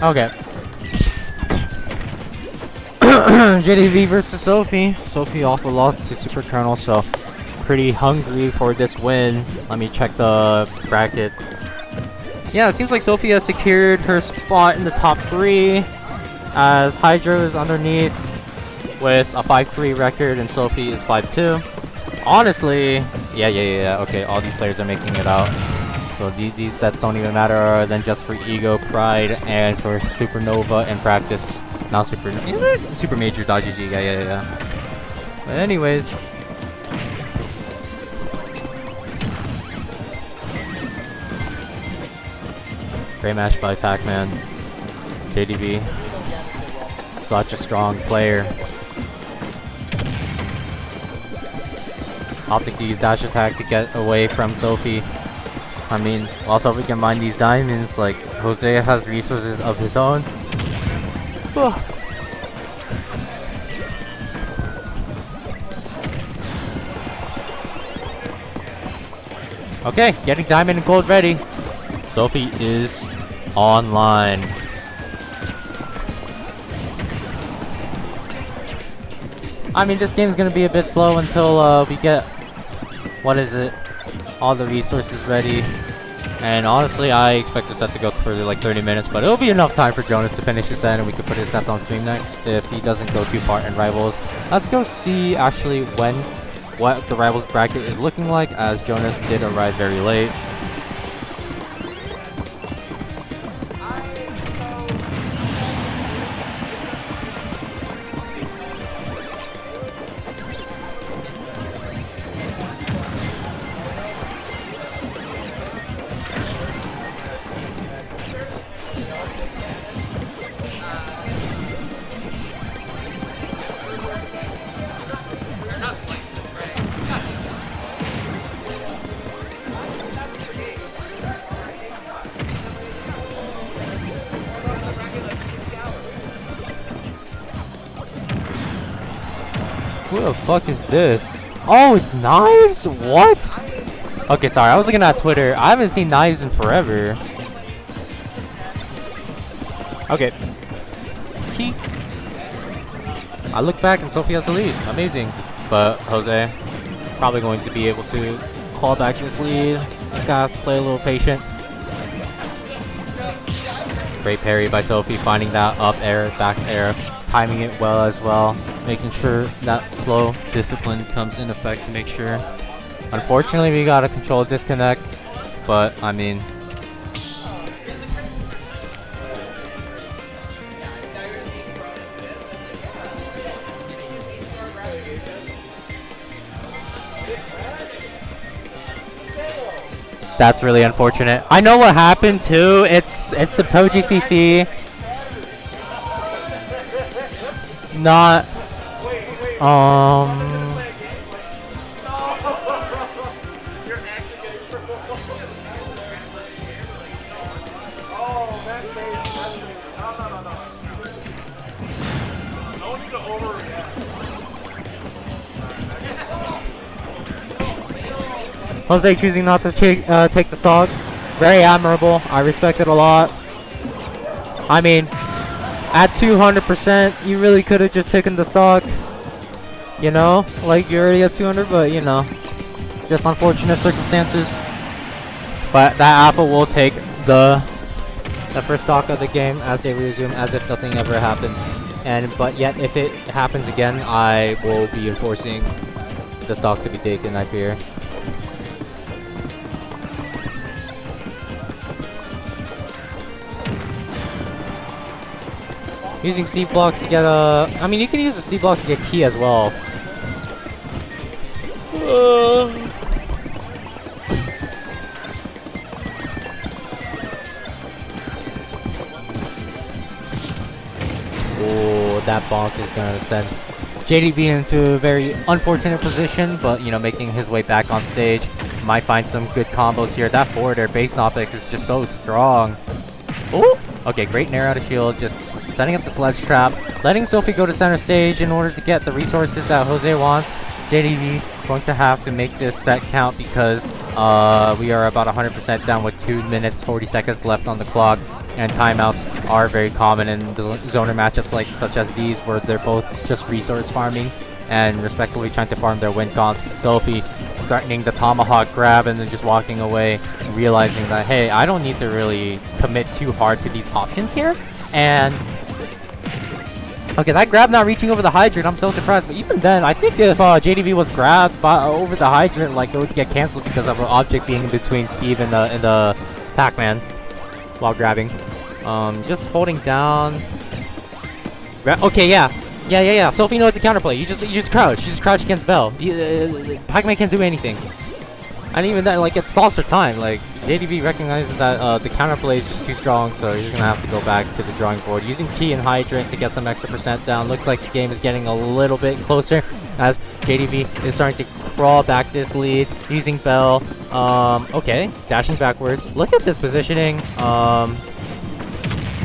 Okay. JDV versus Sophie. Sophie also lost to Super Colonel, so pretty hungry for this win. Let me check the bracket. Yeah, it seems like Sophie has secured her spot in the top 3, as Hydro is underneath with a 5-3 record and Sophie is 5-2. Honestly, yeah, okay, all these players are making it out. So these sets don't even matter other than just for Ego, Pride, and for Supernova and Practice. Not Super... Is it? Super Major, .gg, yeah. But anyways... Great match by Pac-Man. JDV. Such a strong player. Optic to use dash attack to get away from Sophie. I mean, also if we can mine these diamonds, like, Jose has resources of his own. Okay, getting diamond and gold ready. Sophie is online. I mean, this game's gonna be a bit slow until we get, what is it, all the resources ready. And honestly, I expect the set to go for like 30 minutes, but it'll be enough time for Jonas to finish his set and we can put his sets on stream next if he doesn't go too far in Rivals. Let's go see actually what the Rivals bracket is looking like, as Jonas did arrive very late. Who the fuck is this? Oh, it's Knives? What? Okay, sorry, I was looking at Twitter. I haven't seen Knives in forever. Okay. Key. I look back and Sophie has the lead. Amazing. But Jose probably going to be able to claw back this lead. Just gotta play a little patient. Great parry by Sophie, finding that up air, back air, timing it well as well. Making sure that slow discipline comes in effect to make sure. Unfortunately, we got a control disconnect, but I mean, that's really unfortunate. I know what happened too. It's the Pro GCC. Not Jose choosing not to take the stock. Very admirable. I respect it a lot. I mean, at 200%, you really could have just taken the stock. You know, like you're already at 200, but you know, just unfortunate circumstances. But that Apple will take the first stock of the game as they resume, as if nothing ever happened. But yet, if it happens again, I will be enforcing the stock to be taken, I fear. Using C blocks to get a... I mean, you can use the C blocks to get key as well. Oh, that bonk is gonna send JDV into a very unfortunate position, but you know, making his way back on stage. Might find some good combos here. That forward air base knockback is just so strong. Oh, okay, great nair out of shield, just setting up the sledge trap, letting Sophie go to center stage in order to get the resources that Jose wants. JDV going to have to make this set count because We are about 100% down with 2 minutes 40 seconds left on the clock, and timeouts are very common in the zoner matchups such as these, where they're both just resource farming and respectively trying to farm their win cons. Sophie threatening the tomahawk grab and then just walking away, realizing that, hey, I don't need to really commit too hard to these options here. And okay, that grab not reaching over the hydrant, I'm so surprised. But even then, I think if JDV was grabbed over the hydrant, like, it would get cancelled because of an object being in between Steve and the Pac-Man while grabbing. Just holding down. Okay, yeah. Sophie knows the counterplay. You just crouch. You just crouch against Bell. Pac-Man can't do anything. And even then, like, it stalls for time. Like, JDV recognizes that the counterplay is just too strong, so he's gonna have to go back to the drawing board. Using Key and Hydrant to get some extra percent down. Looks like the game is getting a little bit closer as JDV is starting to crawl back this lead. Using Bell. Okay, dashing backwards. Look at this positioning.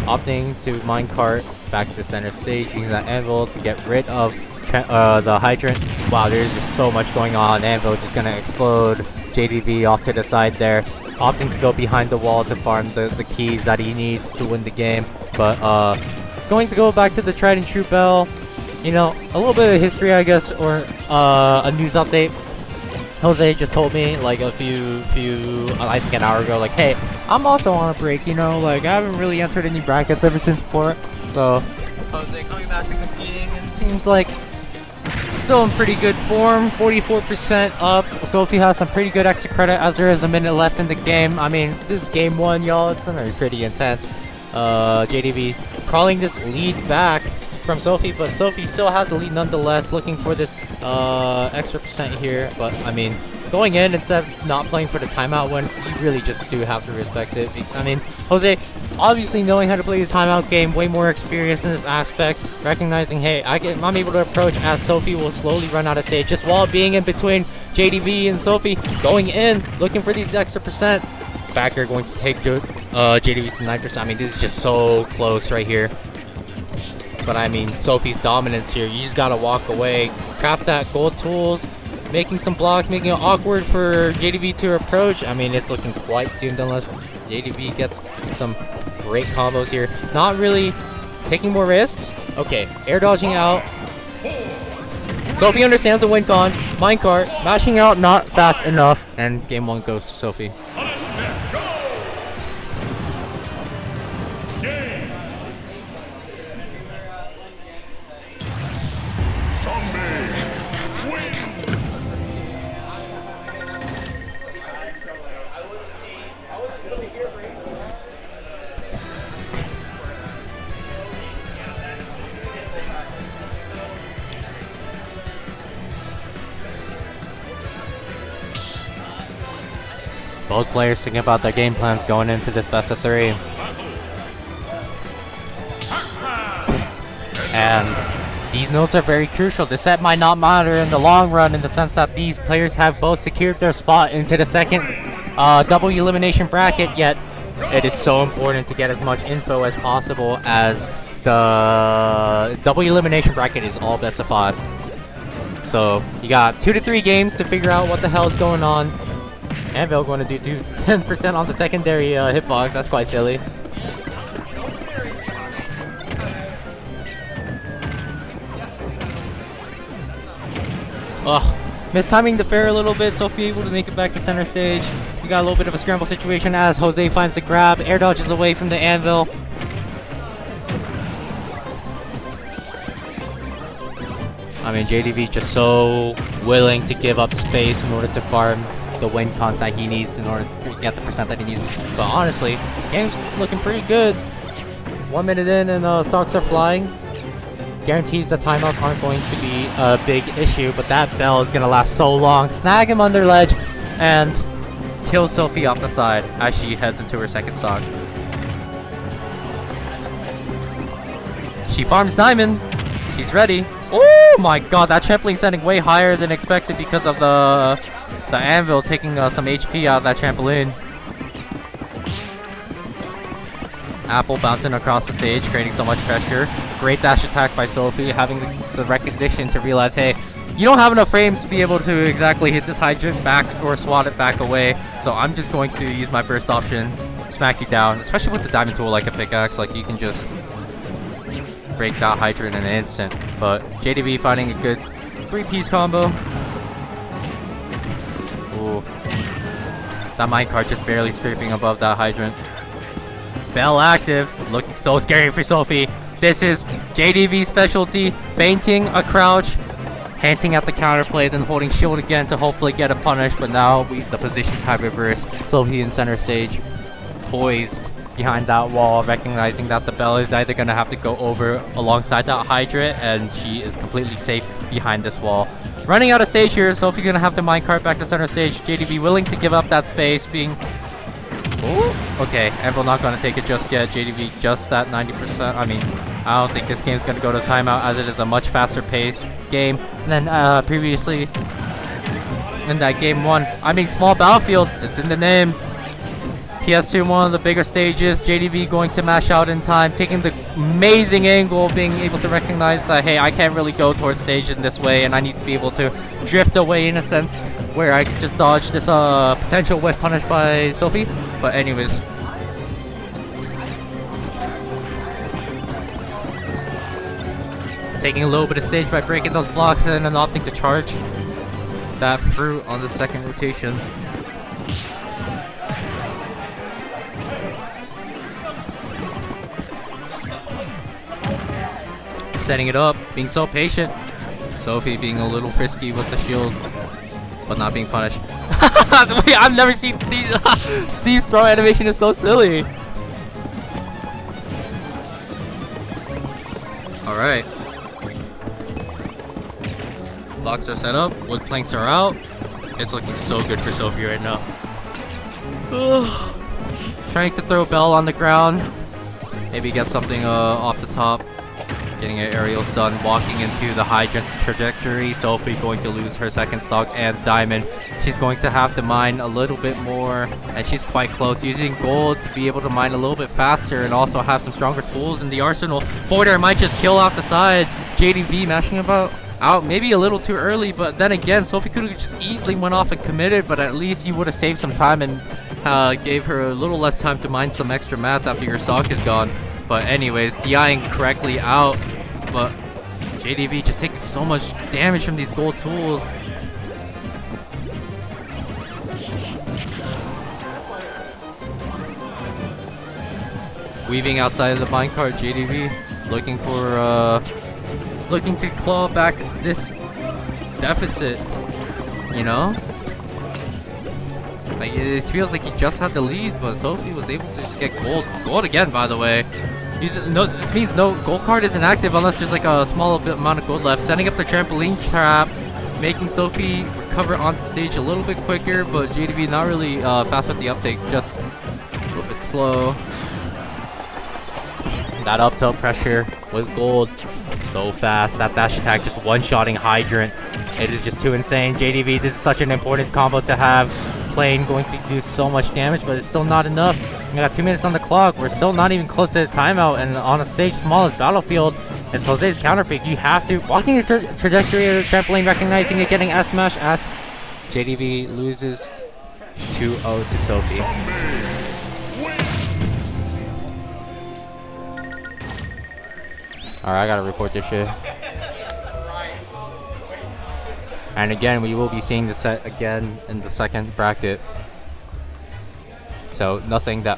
Opting to minecart back to center stage, using that anvil to get rid of the hydrant. Wow, there's just so much going on. Anvil just gonna explode. JDV off to the side there, opting to go behind the wall to farm the keys that he needs to win the game. But going to go back to the tried and true Bell. You know, a little bit of history, I guess, or a news update. Jose just told me like I think an hour ago, like, hey, I'm also on a break, you know, like I haven't really entered any brackets ever since port. So Jose coming back to competing, and it seems like still in pretty good form, 44% up. Sophie has some pretty good extra credit as there is a minute left in the game. I mean, this is game 1, y'all. It's gonna be pretty intense. JDV crawling this lead back from Sophie, but Sophie still has the lead nonetheless, looking for this extra percent here. But I mean, going in instead of not playing for the timeout win, you really just do have to respect it. I mean, Jose obviously knowing how to play the timeout game, way more experience in this aspect, recognizing, hey, I'm able to approach as Sophie will slowly run out of stage, just while being in between JDV and Sophie, going in, looking for these extra percent. Backer going to take JDV to 9%. I mean, this is just so close right here. But I mean, Sophie's dominance here, you just gotta walk away, craft that gold tools, making some blocks, making it awkward for JDV to approach. I mean, it's looking quite doomed unless JDV gets some great combos here. Not really taking more risks. Okay, air dodging out. Sophie understands the win con. Minecart, mashing out not fast enough. And game 1 goes to Sophie. Both players thinking about their game plans going into this best of 3. And these notes are very crucial. This set might not matter in the long run in the sense that these players have both secured their spot into the second double elimination bracket, yet it is so important to get as much info as possible as the double elimination bracket is all best of 5. So you got 2 to 3 games to figure out what the hell is going on. Anvil going to do 10% on the secondary hitbox. That's quite silly. Ugh. Mistiming the fair a little bit. Sophie able to make it back to center stage. We got a little bit of a scramble situation as Jose finds the grab. Air dodges away from the Anvil. I mean, JDV just so willing to give up space in order to farm the win cons that he needs in order to get the percent that he needs. But honestly, game's looking pretty good. 1 minute in and stocks are flying. Guarantees that timeouts aren't going to be a big issue, but that bell is going to last so long. Snag him under ledge and kill Sophie off the side as she heads into her second stock. She farms diamond. She's ready. Oh my god, that trampoline setting way higher than expected because of the anvil taking some HP out of that trampoline. Apple bouncing across the stage, creating so much pressure. Great dash attack by Sophie, having the recognition to realize, hey, you don't have enough frames to be able to exactly hit this hydrant back or swat it back away. So I'm just going to use my burst option, smack you down, especially with the diamond tool like a pickaxe. Like, you can just break that hydrant in an instant. But JDV finding a good 3-piece combo. Ooh. That minecart just barely scraping above that hydrant. Bell active. Looking so scary for Sophie. This is JDV's specialty. Feinting a crouch. Hinting at the counterplay, then holding shield again to hopefully get a punish. But now the positions have reversed. Sophie in center stage. Poised behind that wall, recognizing that the bell is either going to have to go over alongside that hydrant, and she is completely safe behind this wall. Running out of stage here, Sophie going to have to minecart back to center stage. JDV willing to give up that space, being... Ooh. Okay, Emble not going to take it just yet. JDV just at 90%. I mean, I don't think this game's going to go to timeout, as it is a much faster paced game than previously in that game 1. I mean, small battlefield, it's in the name. PS2, one of the bigger stages. JDV going to mash out in time, taking the amazing angle, being able to recognize that, hey, I can't really go towards stage in this way, and I need to be able to drift away in a sense where I could just dodge this potential whiff punish by Sophie. But anyways, taking a little bit of stage by breaking those blocks and then opting to charge that fruit on the second rotation. Setting it up, being so patient. Sophie being a little frisky with the shield, but not being punished. Wait, I've never seen Steve's throw animation is so silly. Alright. Blocks are set up, wood planks are out. It's looking so good for Sophie right now. Trying to throw Bell on the ground. Maybe get something off the top. Getting an aerial stun, walking into the hydrant's trajectory. Sophie going to lose her second stock and diamond. She's going to have to mine a little bit more, and she's quite close. Using gold to be able to mine a little bit faster and also have some stronger tools in the arsenal. Forder might just kill off the side. JDV mashing about out maybe a little too early, but then again, Sophie could have just easily went off and committed, but at least you would have saved some time and gave her a little less time to mine some extra mats after your stock is gone. But anyways, DIing correctly out, but JDV just taking so much damage from these gold tools. Weaving outside of the minecart, JDV looking to claw back this deficit, you know? Like, it feels like he just had the lead, but Sophie was able to just get gold. Gold again, by the way. This means no gold card isn't active unless there's like a small amount of gold left. Setting up the trampoline trap, making Sophie recover onto stage a little bit quicker, but JDV not really fast with the uptake, just a little bit slow. That up tilt pressure with gold, so fast. That dash attack just one-shotting hydrant. It is just too insane. JDV, this is such an important combo to have. Plane going to do so much damage, but it's still not enough. We got 2 minutes on the clock. We're still not even close to the timeout, and on a stage small as battlefield, it's Jose's counter pick. You have to walking your trajectory of the trampoline, recognizing it, getting S smash as JDV loses 2-0 to Sophie. Alright, I gotta report this shit. And again, we will be seeing the set again in the second bracket. So nothing that